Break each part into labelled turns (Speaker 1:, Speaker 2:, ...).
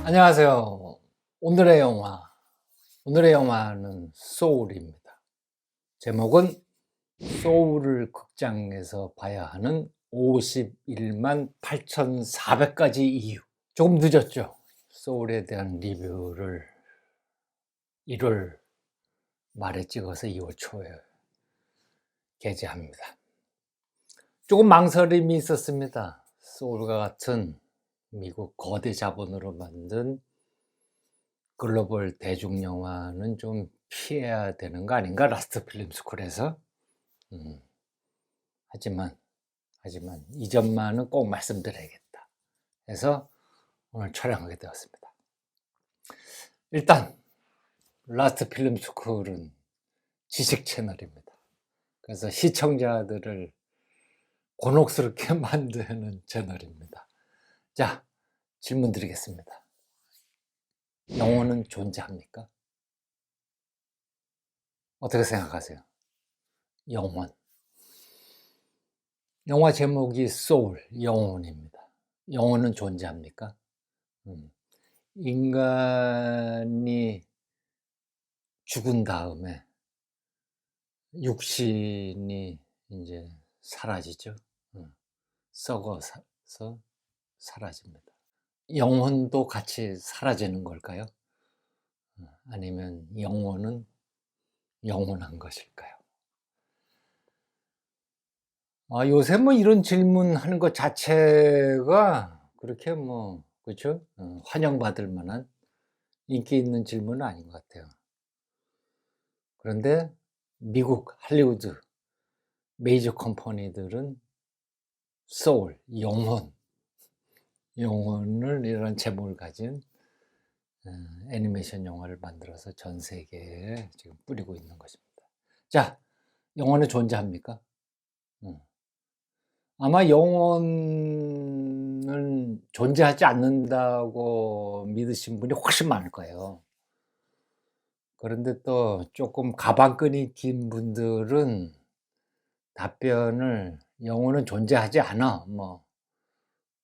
Speaker 1: 안녕하세요. 오늘의 영화는 소울입니다. 제목은 소울을 극장에서 봐야 하는 51만 8,400가지 이유. 조금 늦었죠. 소울에 대한 리뷰를 1월 말에 찍어서 2월 초에 게재합니다. 조금 망설임이 있었습니다. 소울과 같은 미국 거대 자본으로 만든 글로벌 대중 영화는 좀 피해야 되는 거 아닌가? 라스트 필름 스쿨에서. 하지만 이 점만은 꼭 말씀드려야겠다 해서 오늘 촬영하게 되었습니다. 일단 라스트 필름 스쿨은 지식 채널입니다. 그래서 시청자들을 곤혹스럽게 만드는 채널입니다. 자, 질문 드리겠습니다. 영혼은 존재합니까? 어떻게 생각하세요? 영혼. 영화 제목이 소울, 영혼입니다. 영혼은 존재합니까? 인간이 죽은 다음에 육신이 이제 사라지죠. 썩어서 사라집니다. 영혼도 같이 사라지는 걸까요? 아니면 영혼은 영원한 것일까요? 요새 뭐 이런 질문 하는 것 자체가 그렇게 그렇죠? 환영받을 만한 인기 있는 질문은 아닌 것 같아요. 그런데 미국 할리우드 메이저 컴퍼니들은 소울, 영혼을 이런 제목을 가진 애니메이션 영화를 만들어서 전 세계에 지금 뿌리고 있는 것입니다. 자, 영혼은 존재합니까? 아마 영혼은 존재하지 않는다고 믿으신 분이 훨씬 많을 거예요. 그런데 또 조금 가방끈이 긴 분들은 답변을 영혼은 존재하지 않아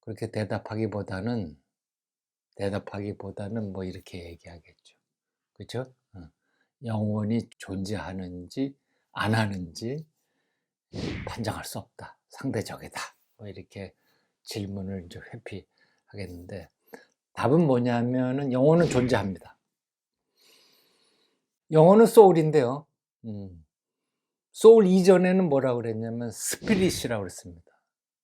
Speaker 1: 그렇게 대답하기보다는 뭐 이렇게 얘기하겠죠. 그렇죠? 영혼이 존재하는지 안 하는지 판정할 수 없다. 상대적이다. 뭐 이렇게 질문을 이제 회피하겠는데 답은 뭐냐면은 영혼은 존재합니다. 영혼은 소울인데요. 소울 이전에는 뭐라고 그랬냐면 스피릿이라고 그랬습니다.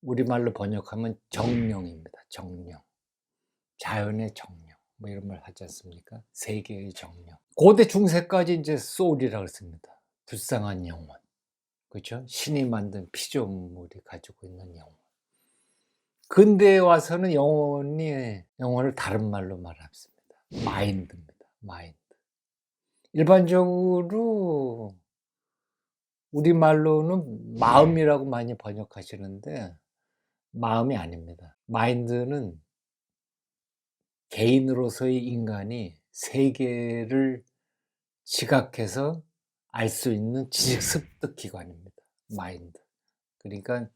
Speaker 1: 우리말로 번역하면 정령입니다. 정령. 자연의 정령. 뭐 이런 말 하지 않습니까? 세계의 정령. 고대 중세까지 이제 소울이라고 했습니다. 불쌍한 영혼. 그렇죠? 신이 만든 피조물이 가지고 있는 영혼. 근대에 와서는 영혼을 다른 말로 말합니다. 마인드입니다. 마인드. 일반적으로 우리말로는 마음이라고 많이 번역하시는데 마음이 아닙니다. 마인드는 개인으로서의 인간이 세계를 지각해서 알 수 있는 지식 습득 기관입니다. 마인드. 그러니까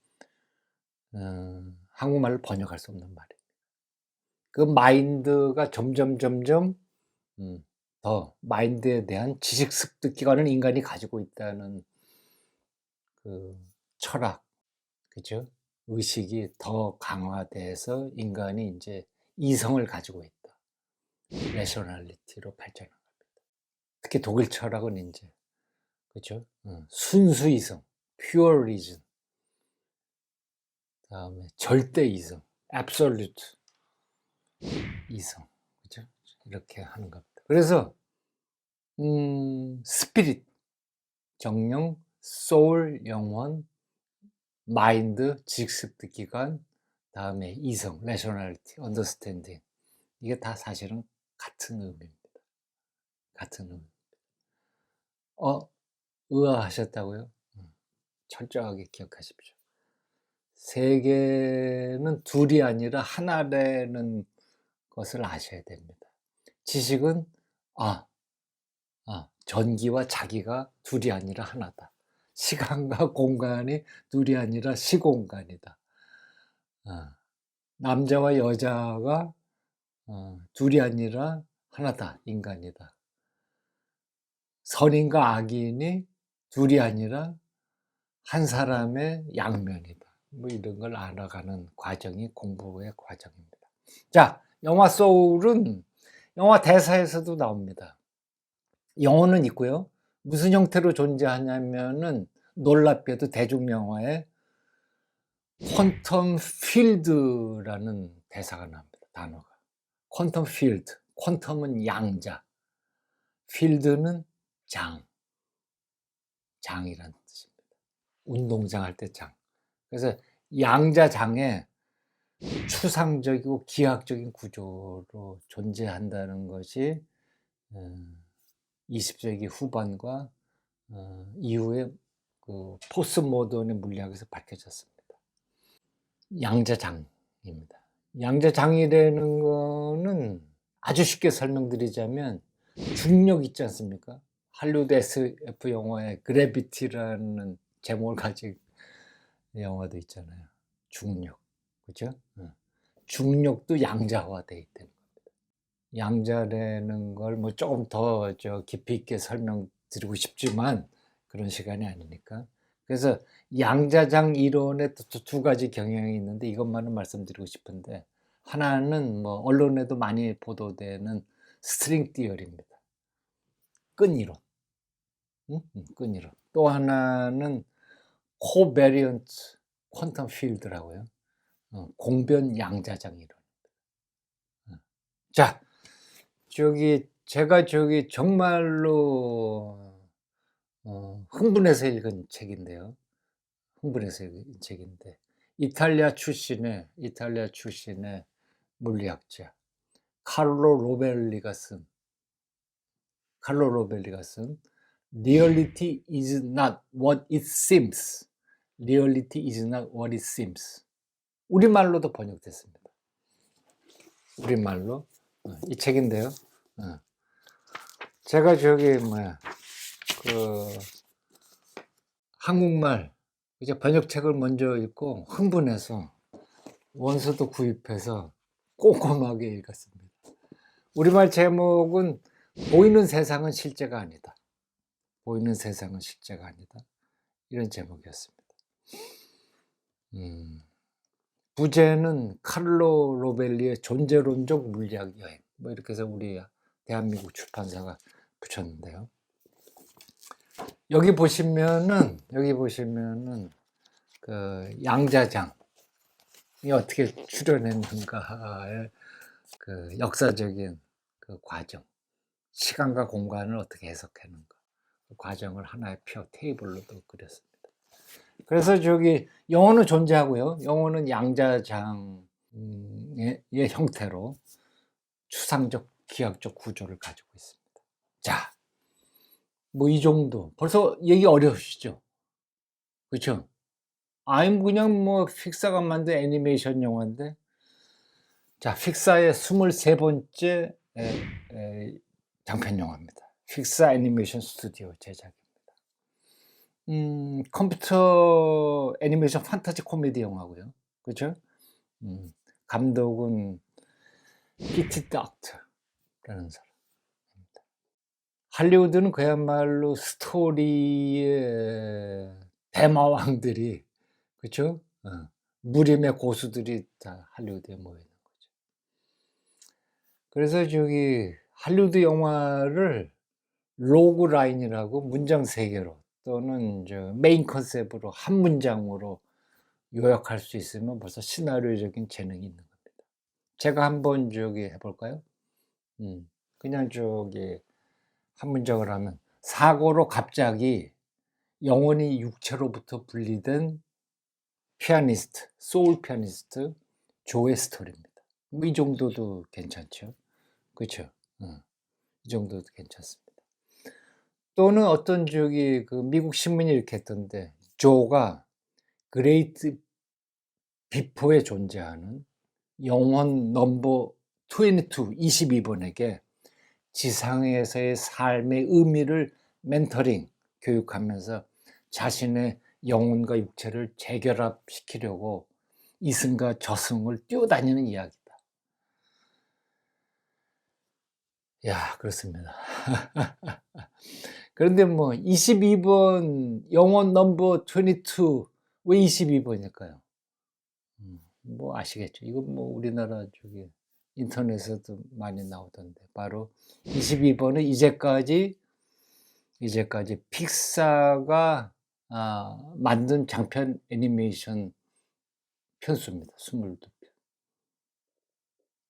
Speaker 1: 한국말로 번역할 수 없는 말이에요. 그 마인드가 점점 더 마인드에 대한 지식 습득 기관을 인간이 가지고 있다는 그 철학, 그죠? 의식이 더 강화돼서 인간이 이제 이성을 가지고 있다. 레셔널리티로 발전한 겁니다. 특히 독일 철학은 이제 그죠? 순수 이성, pure reason. 다음에 절대 이성, absolute 이성, 그죠? 이렇게 하는 겁니다. 그래서 스피릿, 정령, 소울, 영혼, 마인드, 지식습득 기관, 다음에 이성, rationality, understanding. 이게 다 사실은 같은 의미입니다. 같은 의미. 의아하셨다고요? 철저하게 기억하십시오. 세계는 둘이 아니라 하나라는 것을 아셔야 됩니다. 지식은 전기와 자기가 둘이 아니라 하나다. 시간과 공간이 둘이 아니라 시공간이다. 남자와 여자가 둘이 아니라 하나다, 인간이다. 선인과 악인이 둘이 아니라 한 사람의 양면이다. 뭐 이런 걸 알아가는 과정이 공부의 과정입니다. 자, 영화 소울은 영화 대사에서도 나옵니다. 영혼은 있고요. 무슨 형태로 존재하냐면은 놀랍게도 대중영화에 퀀텀 필드라는 대사가 나옵니다. 단어가. 퀀텀 필드. 퀀텀은 양자. 필드는 장이라는 뜻입니다. 운동장 할 때 장. 그래서 양자장에 추상적이고 기하학적인 구조로 존재한다는 것이 20세기 후반과 이후에 그 포스트 모던의 물리학에서 밝혀졌습니다. 양자장입니다. 양자장이라는 거는 아주 쉽게 설명드리자면 중력 있지 않습니까? 할리우드 SF 영화에 그래비티라는 제목을 가진 영화도 있잖아요. 중력. 그죠? 중력도 양자화되어 있다는 겁니다. 양자라는 걸 뭐 조금 더 깊이 있게 설명드리고 싶지만 그런 시간이 아니니까. 그래서 양자장 이론에 두 가지 경향이 있는데 이것만은 말씀드리고 싶은데, 하나는 뭐 언론에도 많이 보도되는 스트링 티어리입니다. 끈 이론. 끈 이론. 또 하나는 코베리언트 퀀텀 필드라고요. 공변 양자장 이론. 자, 제가 정말로 흥분해서 읽은 책인데요. 이탈리아 출신의 물리학자 칼로 로벨리가 쓴 Reality is not what it seems. Reality is not what it seems. 우리말로도 번역됐습니다. 우리말로 이 책인데요. 제가 한국말 이제 번역책을 먼저 읽고 흥분해서 원서도 구입해서 꼼꼼하게 읽었습니다. 우리말 제목은 보이는 세상은 실제가 아니다. 보이는 세상은 실제가 아니다. 이런 제목이었습니다. 부제는 칼로 로벨리의 존재론적 물리학 여행. 뭐 이렇게 해서 우리 대한민국 출판사가 붙였는데요. 여기 보시면은 그 양자장이 어떻게 출현했는가의 그 역사적인 그 과정, 시간과 공간을 어떻게 해석하는가, 그 과정을 하나의 표 테이블로도 그렸습니다. 그래서 영혼은 존재하고요. 영혼은 양자장의 형태로 추상적 기하학적 구조를 가지고 있습니다. 자, 뭐 이 정도. 벌써 얘기 어려우시죠? 그렇죠? 그냥 뭐 픽사가 만든 애니메이션 영화인데, 자, 픽사의 23번째 장편 영화입니다. 픽사 애니메이션 스튜디오 제작입니다. 컴퓨터 애니메이션 판타지 코미디 영화고요. 그렇죠? 감독은 피티 닥터라는 사람입니다. 할리우드는 그야말로 스토리의 대마왕들이, 그렇죠? 무림의 고수들이 다 할리우드에 모여 있는 거죠. 그래서 할리우드 영화를 로그 라인이라고 문장 3개로 또는 메인 컨셉으로 한 문장으로 요약할 수 있으면 벌써 시나리오적인 재능이 있는 겁니다. 제가 한번 해볼까요? 그냥 한 문장을 하면, 사고로 갑자기 영혼이 육체로부터 분리된 피아니스트, 소울 피아니스트 조의 스토리입니다. 뭐 이 정도도 괜찮죠. 그렇죠? 이 정도도 괜찮습니다. 또는 어떤 그 미국 신문이 이렇게 했던데, 조가 그레이트 비포에 존재하는 영혼 넘버 22번에게 지상에서의 삶의 의미를 멘토링, 교육하면서 자신의 영혼과 육체를 재결합시키려고 이승과 저승을 뛰어다니는 이야기다. 야, 그렇습니다. 그런데 뭐 22번 영원 넘버 22 왜 22번일까요? 뭐 아시겠죠? 이건 뭐 우리나라 저기 인터넷에도 많이 나오던데 바로 22번은 이제까지 픽사가 만든 장편 애니메이션 편수입니다. 22편.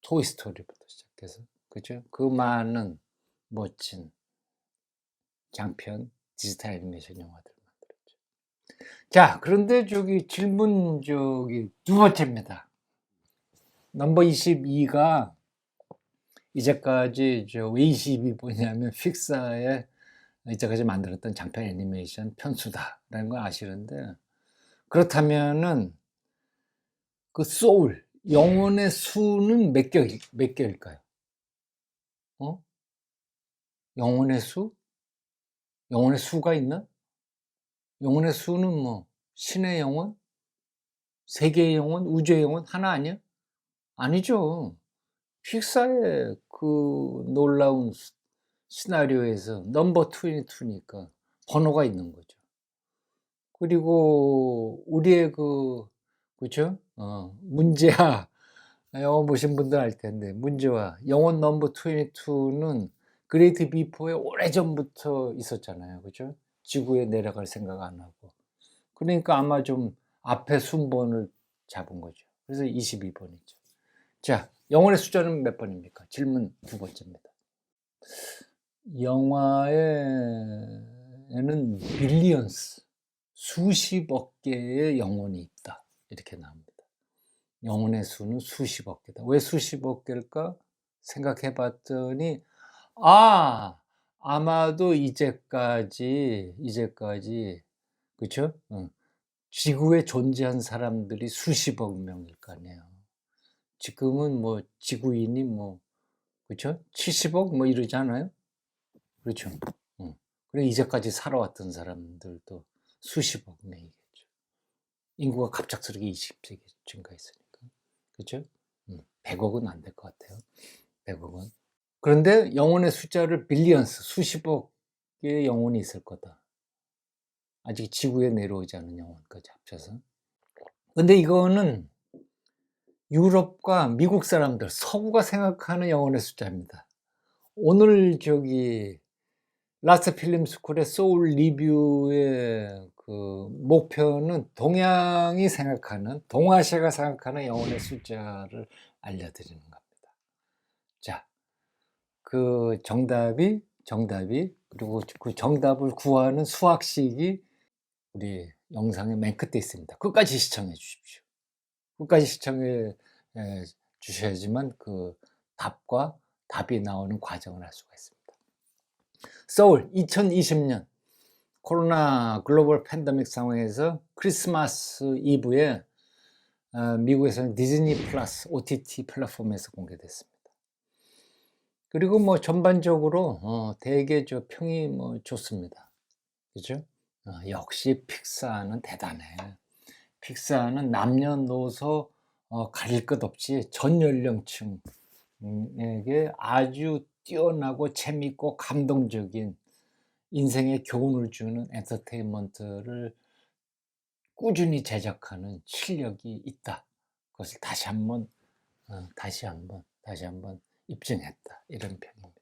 Speaker 1: 토이스토리부터 시작해서 그죠? 그 많은 멋진 장편 디지털 애니메이션 영화들을 만들었죠. 자, 그런데 저기 질문 저기 두 번째입니다. 넘버 22가 이제까지 왜 22번이냐면 픽사의 이제까지 만들었던 장편 애니메이션 편수다라는 걸 아시는데, 그렇다면은 그 소울 영혼의 수는 몇 개일까요? 영혼의 수? 영혼의 수가 있나? 영혼의 수는 뭐 신의 영혼? 세계의 영혼? 우주의 영혼? 하나 아니야? 아니죠. 픽사의 그 놀라운 시나리오에서 넘버 22니까 번호가 있는 거죠. 그리고 우리의 그죠? 문제아, 영어 보신 분들 알 텐데, 문제와 영혼 넘버 22는 그레이트 비포에 오래전부터 있었잖아요. 그죠? 지구에 내려갈 생각 안 하고. 그러니까 아마 좀 앞에 순번을 잡은 거죠. 그래서 22번이죠. 자, 영혼의 숫자는 몇 번입니까? 질문 두 번째입니다. 영화에는 빌리언스, 수십억 개의 영혼이 있다. 이렇게 나옵니다. 영혼의 수는 수십억 개다. 왜 수십억 개일까? 생각해 봤더니, 아마도 이제까지, 그쵸? 지구에 존재한 사람들이 수십억 명일 거 아니에요. 지금은 뭐 지구인이 뭐 그쵸? 70억 뭐 이러잖아요. 그렇죠. 그래 이제까지 살아왔던 사람들도 수십억 명이겠죠. 인구가 갑작스럽게 20세기 증가했으니까. 그렇죠? 100억은 안 될 것 같아요. 100억은. 그런데 영혼의 숫자를 빌리언스, 수십억 개의 영혼이 있을 거다. 아직 지구에 내려오지 않은 영혼까지 합쳐서. 근데 이거는 유럽과 미국 사람들, 서구가 생각하는 영혼의 숫자입니다. 오늘 저기 라스트 필름 스쿨의 소울 리뷰의 그 목표는 동양이 생각하는, 동아시아가 생각하는 영혼의 숫자를 알려드리는 겁니다. 자, 그 정답이 그리고 그 정답을 구하는 수학식이 우리 영상의 맨 끝에 있습니다. 끝까지 시청해 주십시오. 끝까지 시청해 주셔야지만 그 답이 나오는 과정을 알 수가 있습니다. 서울 2020년 코로나 글로벌 팬데믹 상황에서 크리스마스 이브에 미국에서는 디즈니 플러스 OTT 플랫폼에서 공개됐습니다. 그리고 뭐 전반적으로 되게 평이 뭐 좋습니다. 그죠? 역시 픽사는 대단해. 픽사는 남녀노소 가릴 것 없이 전 연령층에게 아주 뛰어나고 재밌고 감동적인 인생에 교훈을 주는 엔터테인먼트를 꾸준히 제작하는 실력이 있다. 그것을 다시 한번 입증했다. 이런 편입니다.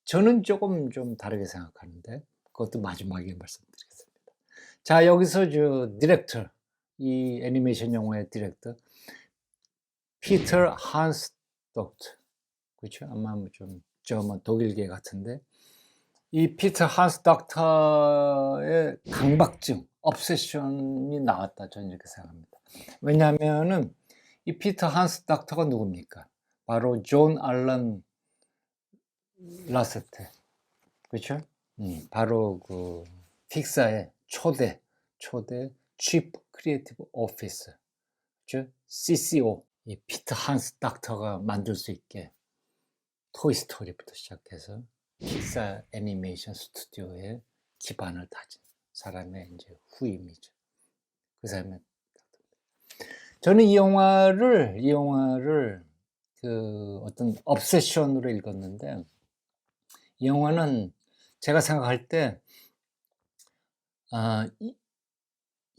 Speaker 1: 저는 조금 좀 다르게 생각하는데 그것도 마지막에 말씀드리겠습니다. 자, 여기서 디렉터, 이 애니메이션 영화의 디렉터 피터 한스 독트, 그렇죠? 아마 좀 독일계 같은데 이 피터 한스 닥터의 강박증, obsession이 나왔다. 저는 이렇게 생각합니다. 왜냐하면은 이 피터 한스 닥터가 누굽니까? 바로 존 알런 라세테, 그렇죠? 바로 그 픽사의 초대 Chief Creative Officer, 그렇죠? CCO, 이 피터 한스 닥터가 만들 수 있게 토이스토리부터 시작해서 픽사 애니메이션 스튜디오의 기반을 다진 사람의 이제 후임이죠. 그 사람의. 저는 이 영화를 그 어떤 obsession으로 읽었는데, 이 영화는 제가 생각할 때 이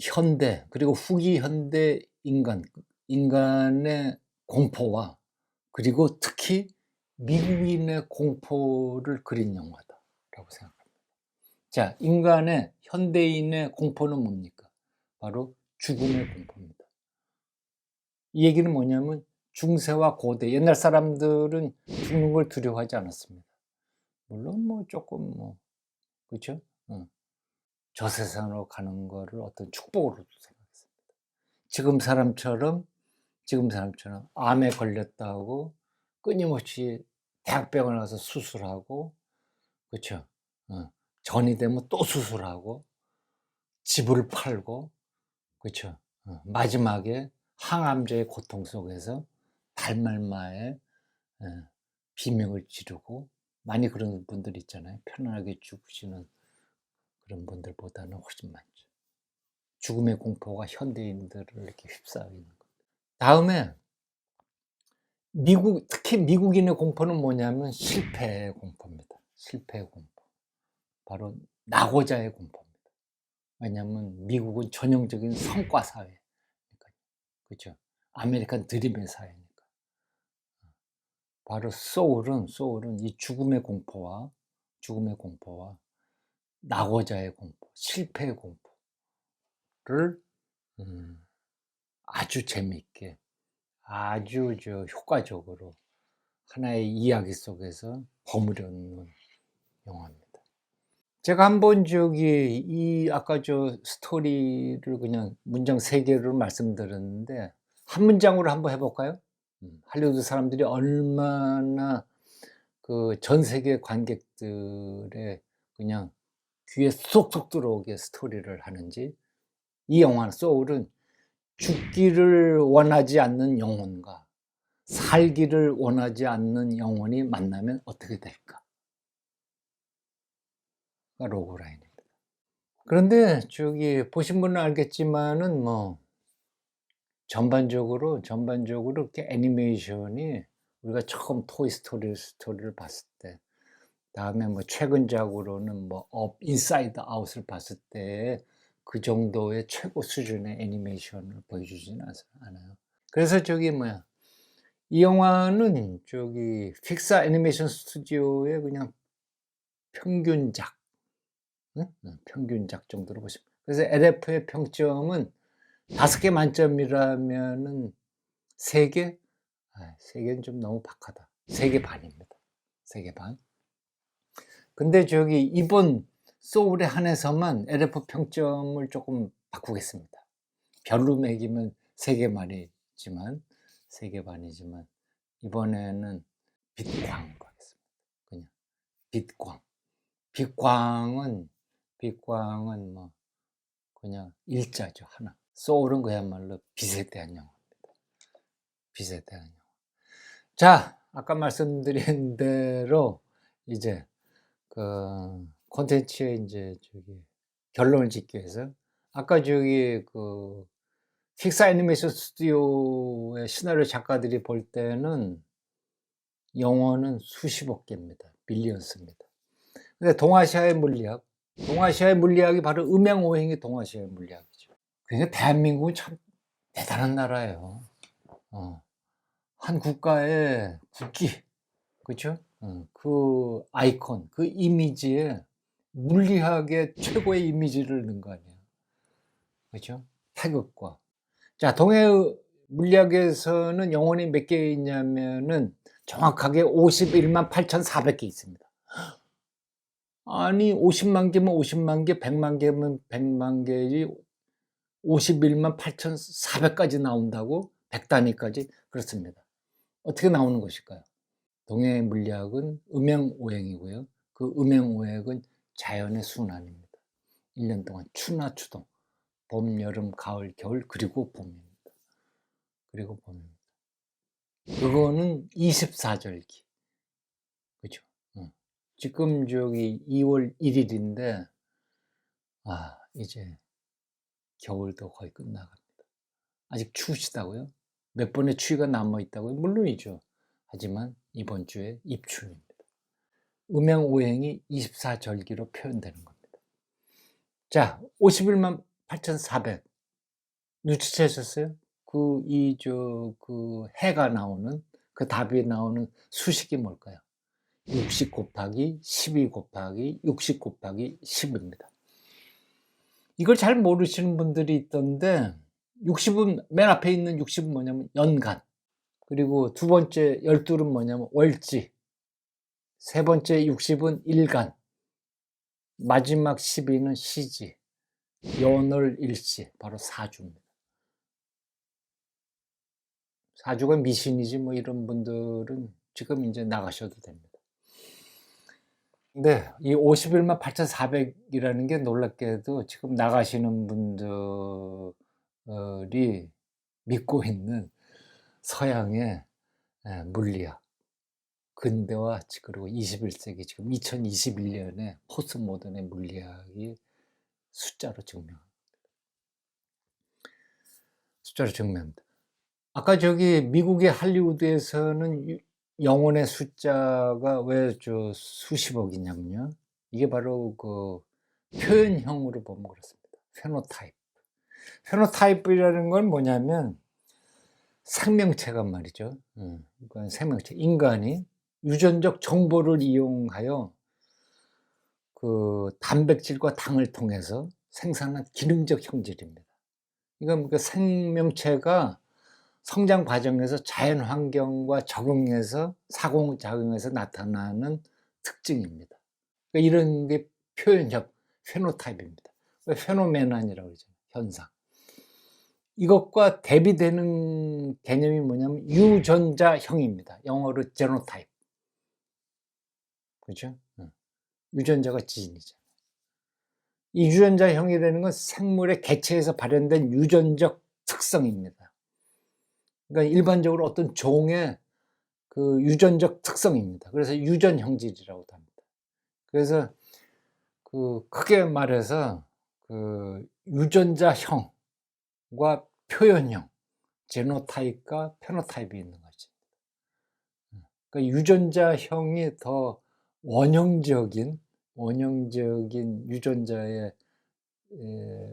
Speaker 1: 현대 그리고 후기 현대 인간의 공포와, 그리고 특히 미국인의 공포를 그린 영화다라고 생각합니다. 자, 현대인의 공포는 뭡니까? 바로 죽음의 공포입니다. 이 얘기는 뭐냐면, 중세와 고대 옛날 사람들은 죽는 걸 두려워하지 않았습니다. 물론 뭐 조금 뭐, 그렇죠? 저 세상으로 가는 거를 어떤 축복으로도 생각했습니다. 지금 사람처럼 암에 걸렸다고 끊임없이 대학병원 가서 수술하고, 그렇죠? 전이 되면 또 수술하고 집을 팔고, 그렇죠? 마지막에 항암제의 고통 속에서 달말마의 비명을 지르고, 많이 그런 분들 있잖아요. 편안하게 죽으시는 그런 분들보다는 훨씬 많죠. 죽음의 공포가 현대인들을 이렇게 휩싸이는 거. 다음에 특히 미국인의 공포는 뭐냐면 실패의 공포입니다. 실패의 공포. 바로 낙오자의 공포입니다. 왜냐하면 미국은 전형적인 성과 사회니까요. 그렇죠? 아메리칸 드림의 사회니까. 바로 소울은 이 죽음의 공포와 낙오자의 공포, 실패의 공포를 아주 재미있게, 아주 효과적으로 하나의 이야기 속에서 버무려 놓은 영화입니다. 제가 한번 아까 스토리를 그냥 문장 3개로 말씀드렸는데, 한 문장으로 한번 해 볼까요? 할리우드 사람들이 얼마나 그 전 세계 관객들의 그냥 귀에 쏙쏙 들어오게 스토리를 하는지. 이 영화 소울은 죽기를 원하지 않는 영혼과 살기를 원하지 않는 영혼이 만나면 어떻게 될까? 로그라인입니다. 그런데 보신 분은 알겠지만은 뭐 전반적으로 이렇게 애니메이션이, 우리가 처음 스토리를 봤을 때, 다음에 뭐 최근작으로는 뭐 인사이드 아웃을 봤을 때 그 정도의 최고 수준의 애니메이션을 보여주지는 않아요. 그래서 이 영화는 픽사 애니메이션 스튜디오의 그냥 평균작, 평균작 정도로 보시면. 그래서 LF의 평점은 5개 만점이라면은 3개? 3개는 좀 너무 박하다. 3개 반입니다. 3개 반. 근데 이번 소울에 한해서만 LF 평점을 조금 바꾸겠습니다. 별로 매기면 3개 반이지만, 이번에는 빛광 가겠습니다. 그냥 빛광. 빛광은 뭐 그냥 일자죠, 하나. 소울은 그야말로 빛에 대한 영화입니다. 빛에 대한 영화. 자, 아까 말씀드린 대로 이제 그 콘텐츠의 이제 결론을 짓기 위해서, 아까 픽사 애니메이션 스튜디오의 시나리오 작가들이 볼 때는 영어는 수십억 개입니다. 빌리언스입니다. 근데 동아시아의 물리학이 바로 음양오행이 동아시아의 물리학이죠. 그러니까 대한민국은 참 대단한 나라예요. 한 국가의 국기, 그렇죠? 그 아이콘, 그 이미지에 물리학의 최고의 이미지를 넣은 거 아니에요. 그렇죠? 태극과. 자, 동해 물리학에서는 영혼이 몇 개 있냐면은 정확하게 51만 8,400개 있습니다. 아니, 50만 개면 50만 개, 100만 개면 100만 개지 51만 8,400까지 나온다고? 100단위까지? 그렇습니다. 어떻게 나오는 것일까요? 동해 물리학은 음양오행이고요. 그 음양오행은 자연의 순환입니다. 1년 동안 추나 추동, 봄, 여름, 가을, 겨울, 그리고 봄입니다. 그거는 24절기. 그죠? 지금 2월 1일인데, 이제 겨울도 거의 끝나갑니다. 아직 추우시다고요? 몇 번의 추위가 남아있다고요? 물론이죠. 하지만 이번 주에 입춘입니다. 음양오행이 24절기로 표현되는 겁니다. 자, 51만 8,400 눈치채셨어요? 그 해가 나오는, 그 답이 나오는 수식이 뭘까요? 60 곱하기 12 곱하기 60 곱하기 10입니다. 이걸 잘 모르시는 분들이 있던데, 60은, 맨 앞에 있는 60은 뭐냐면 연간, 그리고 두 번째 12은 뭐냐면 월지, 세 번째 60은 일간, 마지막 12는 시지, 연월 일시, 바로 사주입니다. 사주가 미신이지 뭐 이런 분들은 지금 이제 나가셔도 됩니다. 네, 이 51만 8,400이라는 게 놀랍게도 지금 나가시는 분들이 믿고 있는 서양의 물리학, 근대와 그리고 21세기 지금 2021년에 포스트 모던의 물리학이 숫자로 증명합니다. 아까 저기 미국의 할리우드에서는 영혼의 숫자가 왜 수십억이냐면요. 이게 바로 그 표현형으로 보면 그렇습니다. 페노타입. 페노타입이라는 건 뭐냐면 생명체가 말이죠. 그러니까 생명체, 인간이 유전적 정보를 이용하여 그 단백질과 당을 통해서 생산한 기능적 형질입니다. 이건 그 생명체가 성장 과정에서 자연 환경과 적응해서 사공작용해서 나타나는 특징입니다. 그러니까 이런 게 표현형, 페노타입입니다. 페노메난이라고 그러잖아요. 현상. 이것과 대비되는 개념이 뭐냐면 유전자형입니다. 영어로 제노타입. 그죠? 유전자가 지인이죠. 이 유전자형이라는 건 생물의 개체에서 발현된 유전적 특성입니다. 그러니까 일반적으로 어떤 종의 그 유전적 특성입니다. 그래서 유전형질이라고 합니다. 그래서 그 크게 말해서 그 유전자형과 표현형, 제노타입과 페노타입이 있는 거죠. 그러니까 유전자형이 더 원형적인 유전자의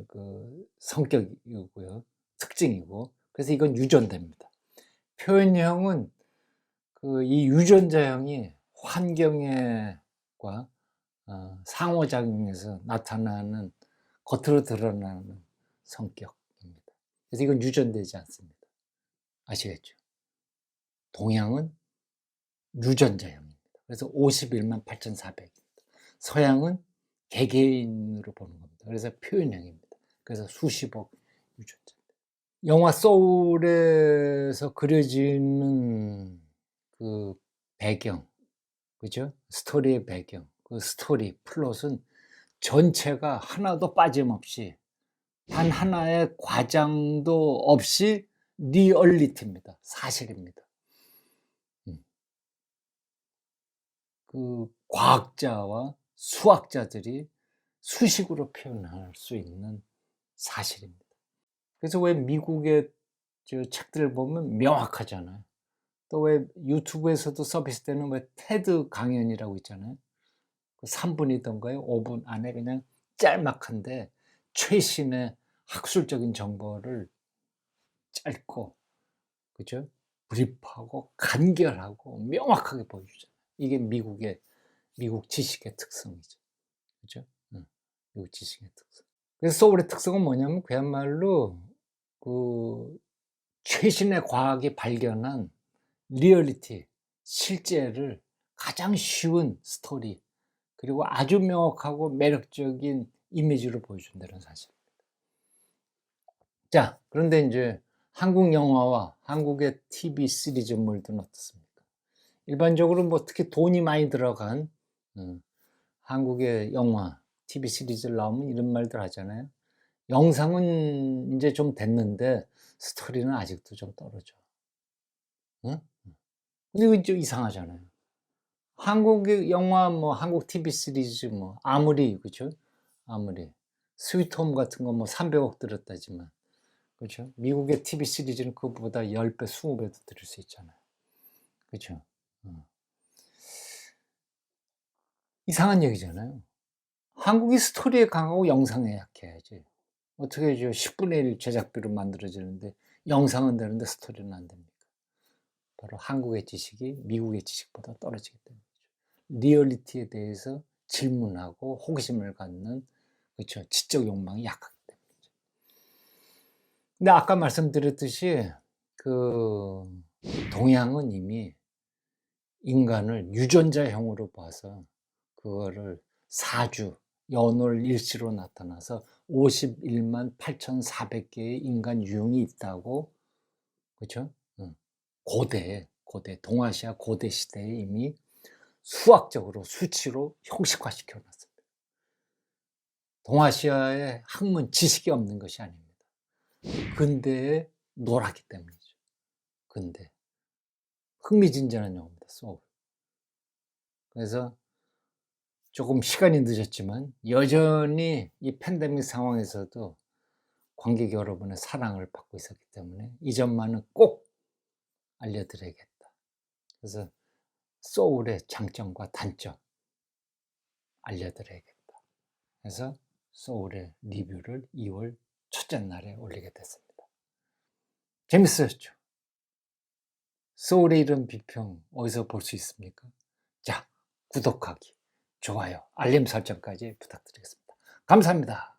Speaker 1: 그 성격이고요, 특징이고, 그래서 이건 유전됩니다. 표현형은 그 이 유전자형이 환경과 상호작용에서 나타나는, 겉으로 드러나는 성격입니다. 그래서 이건 유전되지 않습니다. 아시겠죠? 동양은 유전자형입니다. 그래서 51만 8,400입니다. 서양은 개개인으로 보는 겁니다. 그래서 표현형입니다. 그래서 수십억 유전자입니다. 영화 소울에서 그려지는 그 배경, 그죠? 스토리의 배경, 그 스토리, 플롯은 전체가 하나도 빠짐없이 단 하나의 과장도 없이 리얼리티입니다. 사실입니다. 그 과학자와 수학자들이 수식으로 표현할 수 있는 사실입니다. 그래서 왜 미국의 책들을 보면 명확하잖아요. 또 왜 유튜브에서도 서비스되는 왜 테드 강연이라고 있잖아요. 3분이던가요? 5분 안에 그냥 짤막한데 최신의 학술적인 정보를 짧고, 그죠? 브리프하고 간결하고 명확하게 보여주잖아요. 이게 미국 지식의 특성이죠. 그죠? 미국 지식의 특성. 그래서 소울의 특성은 뭐냐면 그야말로 그 최신의 과학이 발견한 리얼리티, 실제를 가장 쉬운 스토리, 그리고 아주 명확하고 매력적인 이미지로 보여준다는 사실입니다. 자, 그런데 이제 한국 영화와 한국의 TV 시리즈물들은 어떻습니까? 일반적으로 뭐 특히 돈이 많이 들어간 한국의 영화, TV 시리즈를 나오면 이런 말들 하잖아요. 영상은 이제 좀 됐는데 스토리는 아직도 좀 떨어져. 응? 근데 이거 좀 이상하잖아요. 한국의 영화, 뭐 한국 TV 시리즈 뭐 아무리, 그죠? 아무리 스위트홈 같은 거 뭐 300억 들었다지만 그렇죠? 미국의 TV 시리즈는 그거보다 10배, 20배도 들을 수 있잖아요. 그렇죠? 이상한 얘기잖아요. 한국이 스토리에 강하고 영상에 약해야지. 어떻게 10분의 1 제작비로 만들어지는데 영상은 되는데 스토리는 안 됩니까? 바로 한국의 지식이 미국의 지식보다 떨어지기 때문이죠. 리얼리티에 대해서 질문하고 호기심을 갖는, 그렇죠, 지적 욕망이 약하기 때문이죠. 근데 아까 말씀드렸듯이 그 동양은 이미 인간을 유전자형으로 봐서 그거를 사주, 연월일시로 나타나서 51만 8,400개의 인간 유형이 있다고, 그렇죠? 고대 동아시아 고대 시대에 이미 수학적으로 수치로 형식화시켜 놨습니다. 동아시아에 학문 지식이 없는 것이 아닙니다. 근대에 놀았기 때문이죠. 근대 흥미진진한 영화입니다. 소울. 그래서 조금 시간이 늦었지만 여전히 이 팬데믹 상황에서도 관객 여러분의 사랑을 받고 있었기 때문에 이 점만은 꼭 알려드려야겠다. 그래서 소울의 장점과 단점 알려드려야겠다. 그래서 소울의 리뷰를 2월 첫째 날에 올리게 됐습니다. 재밌었죠? 소울의 이름 비평 어디서 볼 수 있습니까? 자, 구독하기, 좋아요, 알림 설정까지 부탁드리겠습니다. 감사합니다.